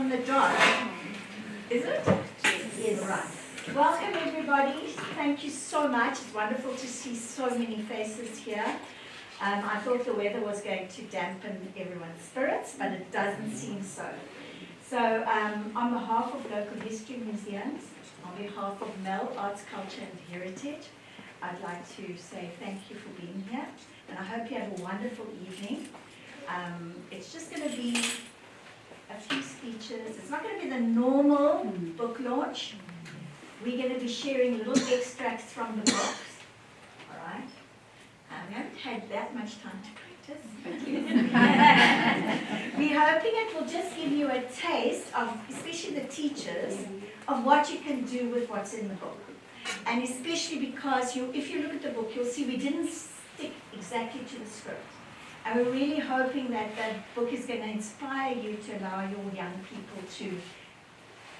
on the dot. Is it? Yes. Right. Welcome everybody. Thank you so much. It's wonderful to see so many faces here. I thought the weather was going to dampen everyone's spirits, but it doesn't seem so. So on behalf of Local History Museums, on behalf of MEL, Arts, Culture and Heritage, I'd like to say thank you for being here, and I hope you have a wonderful evening. It's just going to be a few speeches. It's not going to be the normal book launch. We're going to be sharing little extracts from the books. All right? We haven't had that much time to practice. We're hoping it will just give you a taste of, especially the teachers, of what you can do with what's in the book. And especially because if you look at the book, you'll see we didn't stick exactly to the script. And we're really hoping that that book is going to inspire you to allow your young people to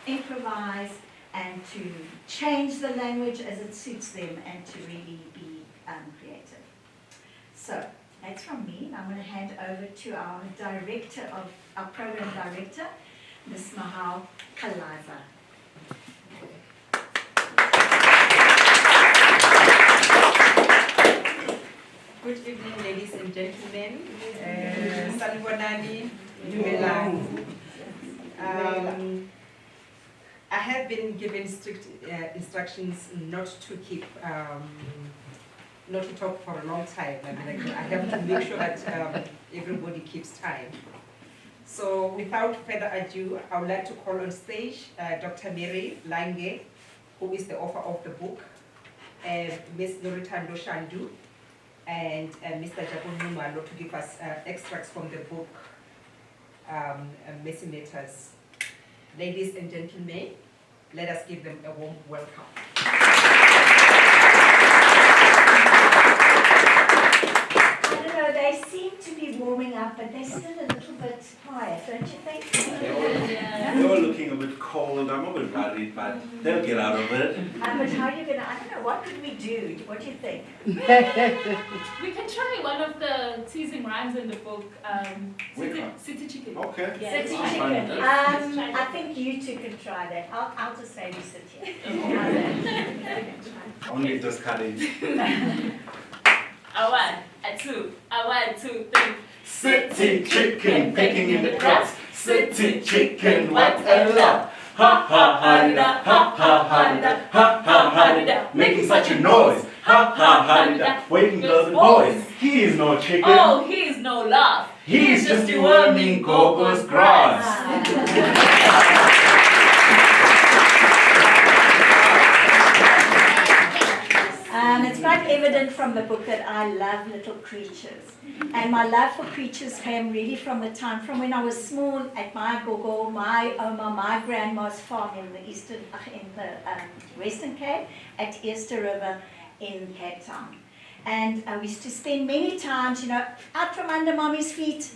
improvise and to change the language as it suits them and to really be creative. So that's from me. I'm going to hand over to our program director, Ms. Mohau Qalaza. Good evening, ladies and gentlemen. Sanibonani, Dumelang. I have been given strict instructions not to talk for a long time. I have to make sure that everybody keeps time. So without further ado, I would like to call on stage Dr. Mary Lange, who is the author of the book, Ms. Noluthando, and Mr. Jabu to give us extracts from the book, Messy Matters. Ladies and gentlemen, let us give them a warm welcome. I don't know, they seem to be warming up, but they're still a little bit quiet, don't you think? They were looking a bit cold. I'm a bit worried, but they'll get out of it. But how are you going to, I don't know, what could we do? What do you think? We can try one of the teasing rhymes in the book, City Chicken. Okay. Yeah, City Chicken. I think you two can try that. I'll just say we sit here. Only just cut it. A one, a two, a one, two, three. City chicken picking in the crops. City chicken, what a lot. Ha ha ha da, ha ha ha da, ha ha ha da, making such a noise. Ha ha ha da, waking girls and boys. He is no chicken. Oh, he is no laugh. He is just deworming Gogo's grass. It's quite evident from the book that I love little creatures. And my love for creatures came really from the time, from when I was small at my gogo, my oma, my grandma's farm in the Western Cape, at Easter River in Cape Town. And we used to spend many times, out from under mommy's feet,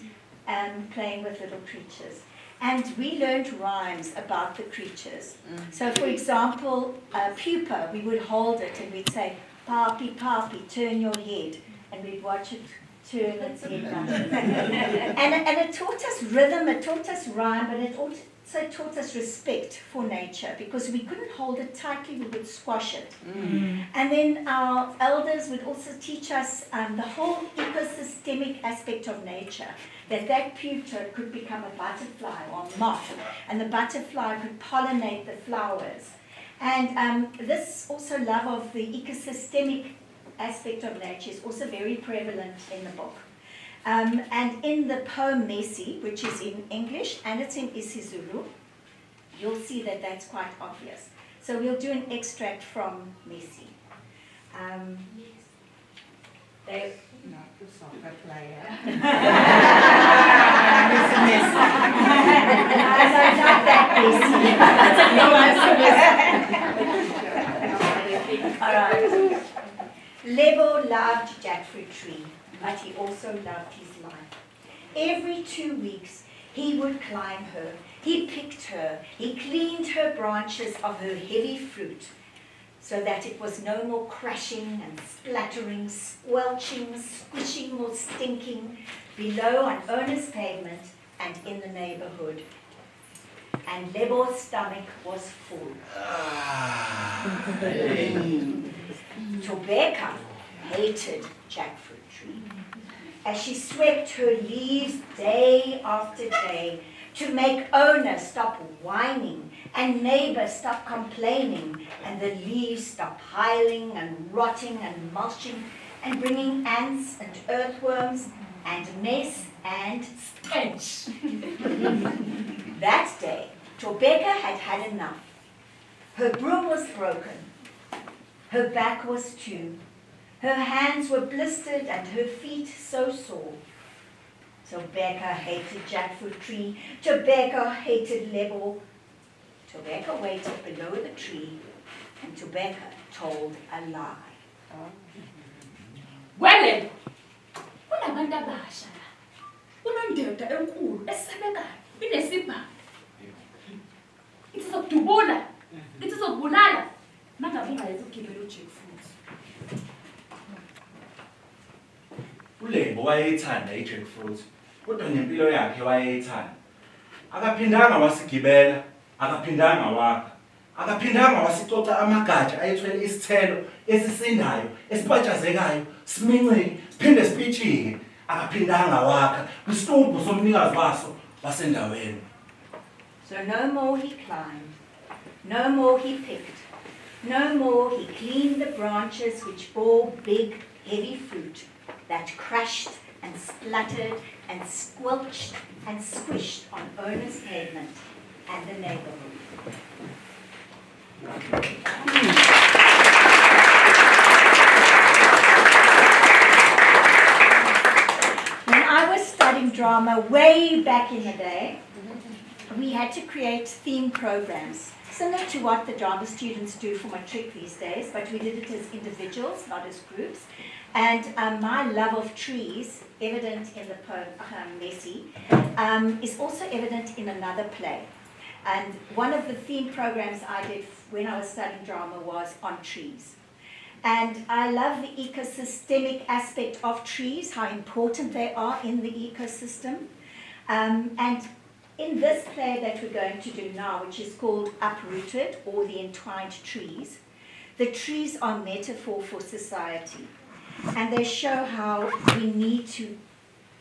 playing with little creatures. And we learned rhymes about the creatures. So for example, pupa, we would hold it and we'd say, "Papi, papi, turn your head," and we'd watch it turn its head round. and it taught us rhythm, it taught us rhyme, but it also taught us respect for nature, because we couldn't hold it tightly, we would squash it. And then our elders would also teach us the whole ecosystemic aspect of nature, that pupa could become a butterfly or moth, and the butterfly could pollinate the flowers. And this also love of the ecosystemic aspect of nature is also very prevalent in the book. And in the poem Messy, which is in English and it's in isiZulu, you'll see that that's quite obvious. So we'll do an extract from Messy. No, it's not that player. Not that Messy. All right. Lebo loved jackfruit tree, but he also loved his life. Every 2 weeks, he would climb her. He picked her. He cleaned her branches of her heavy fruit, so that it was no more crashing and splattering, squelching, squishing or stinking below on owner's pavement and in the neighborhood. and Lebo's stomach was full. Tobeka hated jackfruit tree. As she swept her leaves day after day to make owner stop whining and neighbor stop complaining and the leaves stop piling and rotting and mulching and bringing ants and earthworms and mess and stench. That day, Tobeka had had enough. Her broom was broken. Her back was too. Her hands were blistered and her feet so sore. Tobeka hated jackfruit tree. Tobeka hated Lebo. Tobeka waited below the tree and Tobeka told a lie. Well, kunabantu abasha la. Kunondoda enkulu esabekayo inesibhamu. Isizokudubula. Isizokubulala. Mangabe ungayenza ukugibela ujackfruit. uLembo wayeyithanda ijackfruit, kodwa ngempilo yakhe wayeyithanda. Akaphindanga wasigibela, akaphindanga wakha. Akaphindanga wasicoca amagatsha ayethwele isithelo esisindayo, esipatshazekayo, siminceke, siphinde sipitshike. Akaphindanga wakha kwisitubhu somnikazi waso wasendaweni. So no more he climbed, no more he picked, no more he cleaned the branches which bore big, heavy fruit that crashed and spluttered and squelched and squished on owner's pavement and the neighborhood. When I was studying drama way back in the day, we had to create theme programs, similar to what the drama students do for matric these days, but we did it as individuals, not as groups. And my love of trees, evident in the poem Messi, is also evident in another play. And one of the theme programs I did when I was studying drama was on trees. And I love the ecosystemic aspect of trees, how important they are in the ecosystem. And in this play that we're going to do now, which is called Uprooted, or The Entwined Trees, the trees are metaphor for society. And they show how we need to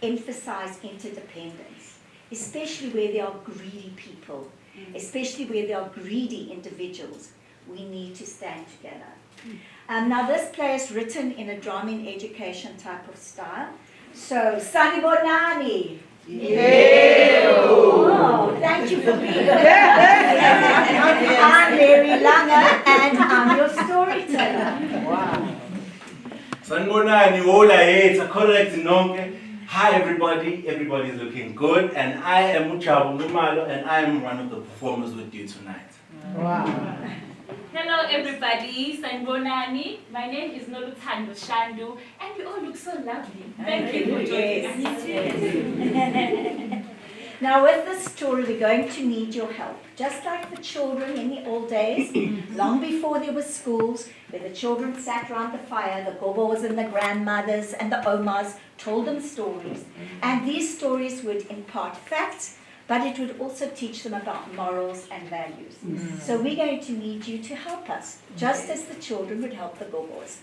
emphasize interdependence, especially where there are greedy people, especially where there are greedy individuals. We need to stand together. Now this play is written in a drama in education type of style. So, Sanibonani. Oh, thank you for being here. I'm Mary Lange and I'm your storyteller. Wow. Sanibonani, hola yethu, correct nonke. Hi everybody, everybody is looking good, and I am Jabu and I am one of the performers with you tonight. Wow. Hello everybody, Sanibonani. My name is Noluthando Shandu, and you all look so lovely. Thank you for joining us. Now with this story, we're going to need your help. Just like the children in the old days, long before there were schools, where the children sat around the fire, the gobos and the grandmothers and the omas told them stories. And these stories would impart facts, but it would also teach them about morals and values. So we're going to need you to help us, just as the children would help the gobos.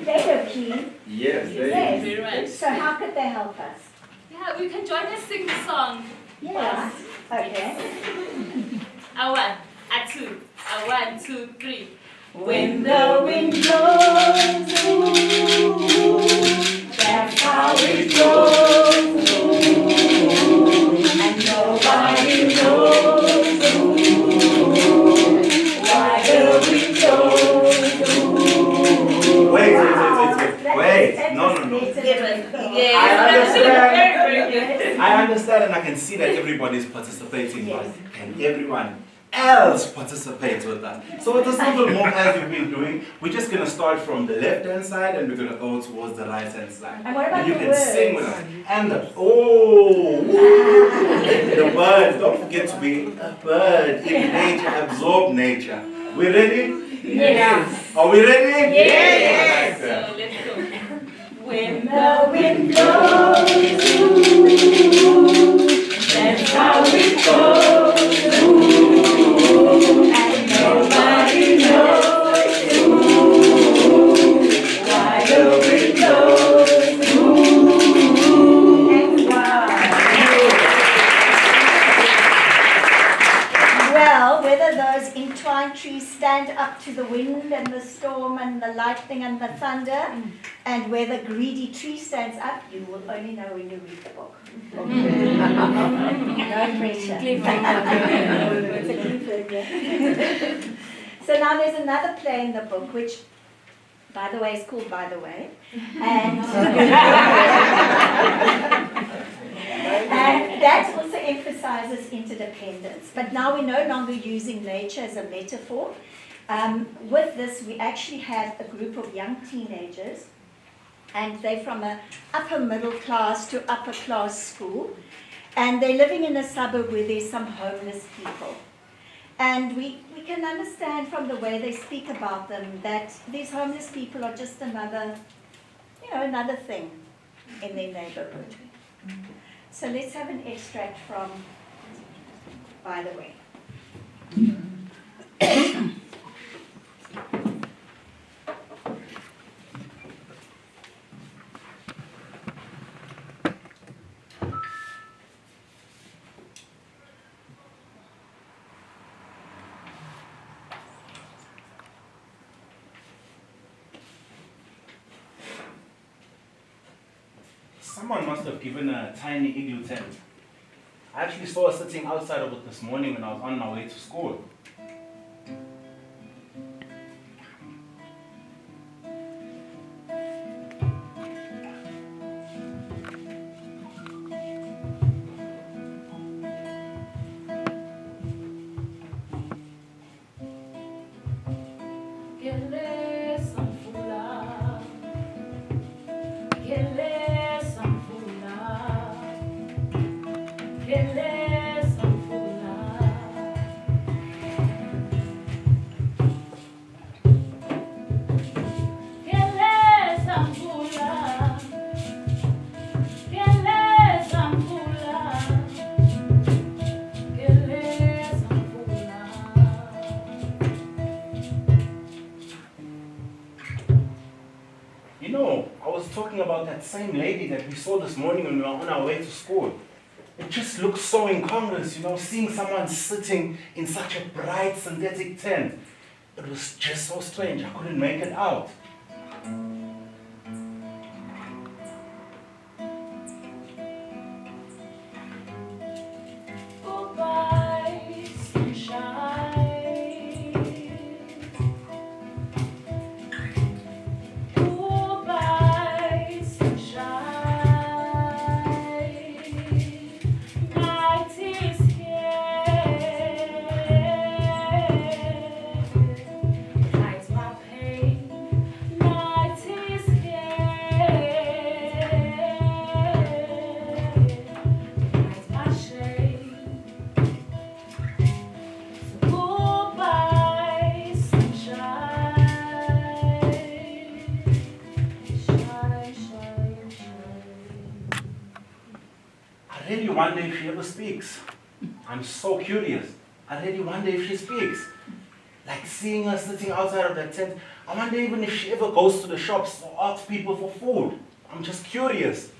They know key. Yes, Very right. So how could they help us? Yeah, we can join us sing the song. Yes. Okay. A one, a two, a 1, 2, 3. When the wind blows, ooh, that's how it goes, ooh, and nobody knows, ooh, why the wind blows, ooh. Wait. No. I understand and I can see that everybody is participating, but can everyone else participate with us? So with this little move as we've been doing, we're just going to start from the left-hand side and we're going to go towards the right-hand side. And what about you the can words? sing with us. And the birds, don't forget to be a bird in nature, absorb nature. We ready? Yes. Are we ready? Yes. So let's go. When the wind blows, ooh, that's how it goes. trees stand up to the wind and the storm and the lightning and the thunder, and where the greedy tree stands up, you will only know when you read the book. No pressure. So now there's another play in the book, which, by the way, is called By the Way. And and that also emphasizes interdependence. But now we're no longer using nature as a metaphor. With this, we actually have a group of young teenagers, and they're from a upper middle class to upper class school, and they're living in a suburb where there's some homeless people. And we can understand from the way they speak about them that these homeless people are just another thing in their neighborhood. So let's have an extract from By the Way. Someone must have given a tiny igloo tent. I actually saw her sitting outside of it this morning when I was on my way to school. You know, I was talking about that same lady that we saw this morning when we were on our way to school. It just looks so incongruous, seeing someone sitting in such a bright synthetic tent. It was just so strange, I couldn't make it out. I really wonder if she ever speaks. I'm so curious. I really wonder if she speaks. Like seeing her sitting outside of that tent, I wonder even if she ever goes to the shops or asks people for food. I'm just curious.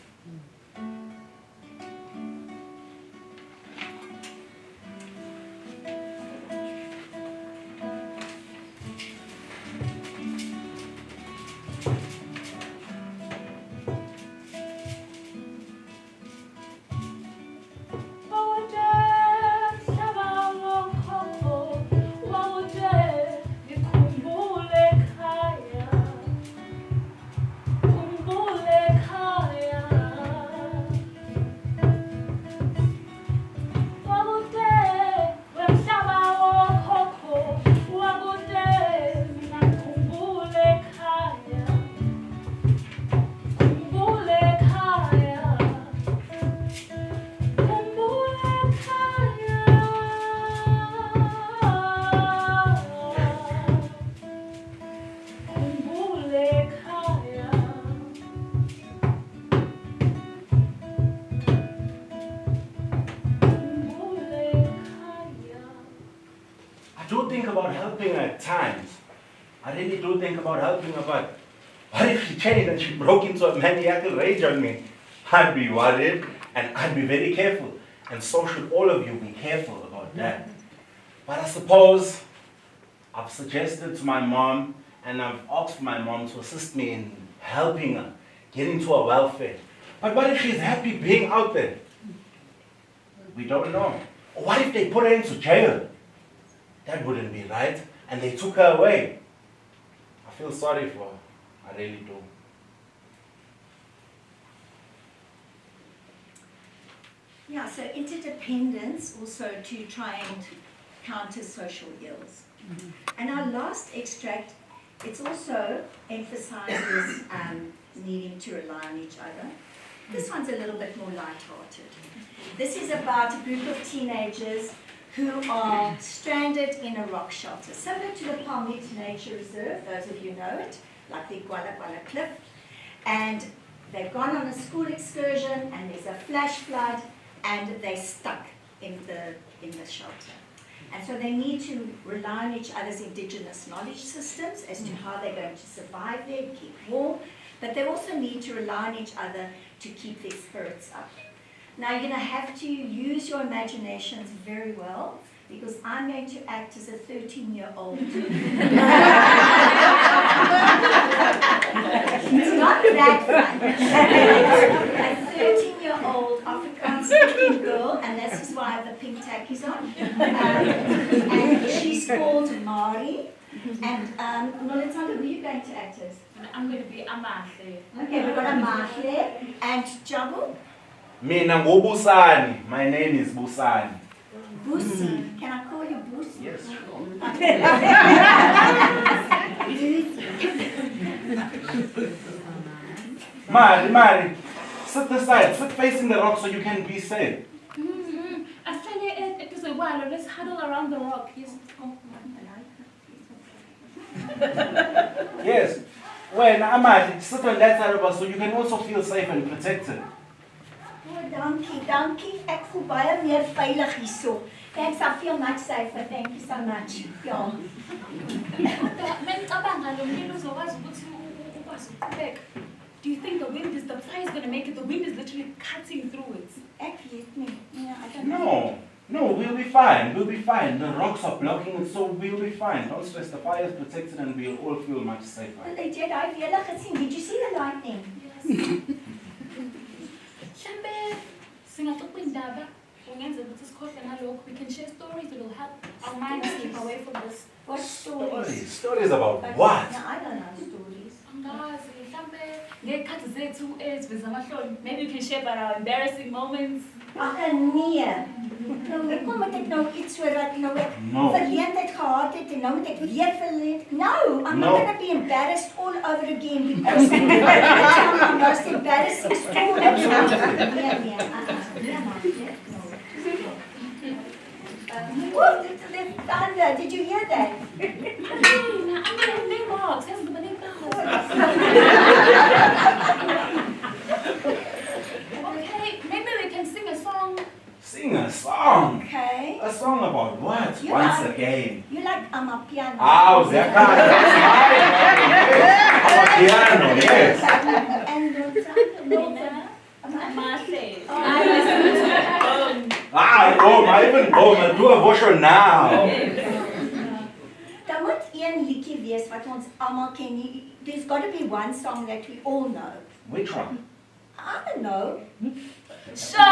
I do think about helping her at times. I really do think about helping her, but what if she changed and she broke into a maniacal rage on me? I'd be worried and I'd be very careful. And so should all of you be careful about that. But I suppose I've suggested to my mom and I've asked my mom to assist me in helping her get into a welfare. But what if she's happy being out there? We don't know. Or what if they put her into jail? That wouldn't be right. And they took her away. I feel sorry for her. I really do. Yeah, so interdependence also to try and counter social ills. And our last extract, it's also emphasizes needing to rely on each other. This one's a little bit more light-hearted. This is about a group of teenagers who are stranded in a rock shelter, similar to the Palmit Nature Reserve, those of you know it, like the Qalaza Cliff. And they've gone on a school excursion and there's a flash flood and they're stuck in the shelter. And so they need to rely on each other's indigenous knowledge systems as to how they're going to survive there, keep warm, but they also need to rely on each other to keep their spirits up. Now you're going to have to use your imaginations very well, because I'm going to act as a 13-year-old. It's not that fun. A 13-year-old Afrikaans-speaking girl, and this is why I have the pink tackies on. And she's called Mari. And Noluthando, who are you going to act as? I'm going to be Amahle. Okay, we've got Amahle and Jabu. Mina ngubusani. My name is Busani. Busi. Can I call you Busi? Yes, sure. Mari, sit aside, sit facing the rock so you can be safe. It is a while. Let's huddle around the rock. Yes. Yes. Well, Amadi, sit on that side of us so you can also feel safe and protected. Oh, dankie. Ek voel baie meer veilig hierso. Thanks, I feel much safer. Thank you so much. Ja. Do you think the fire is going to make it? The wind is literally cutting through it. Ek weet nie. Yeah, I don't know. No, we'll be fine. The rocks are blocking it, so we'll be fine. Don't stress, the fire is protected and we'll all feel much safer. Well, they did. I've really gesien. Did you see the lightning? Yes. Shambe, singatupindaba. We can share stories that will help our minds keep away from this. What stories? Stories about what? No, I don't know stories. Maybe we can share about our embarrassing moments. Ag nee. Nou, hoekom moet ek nou iets so dat nou ek verleentheid gehad het en nou moet ek weer verleent? No, I'm not going to be embarrassed all over again because it's my most embarrassing story. The thunder, did you hear that? Okay, maybe we can sing a song. Sing a song? Okay. A song about what? You Once like- again. You like Amapiano? Oh, that's Amapiano, yes. And I even go, I do a version now. Daar moet een liedjie wees wat ons almal ken. There's got to be one song that we all know. Which one? I don't know. Show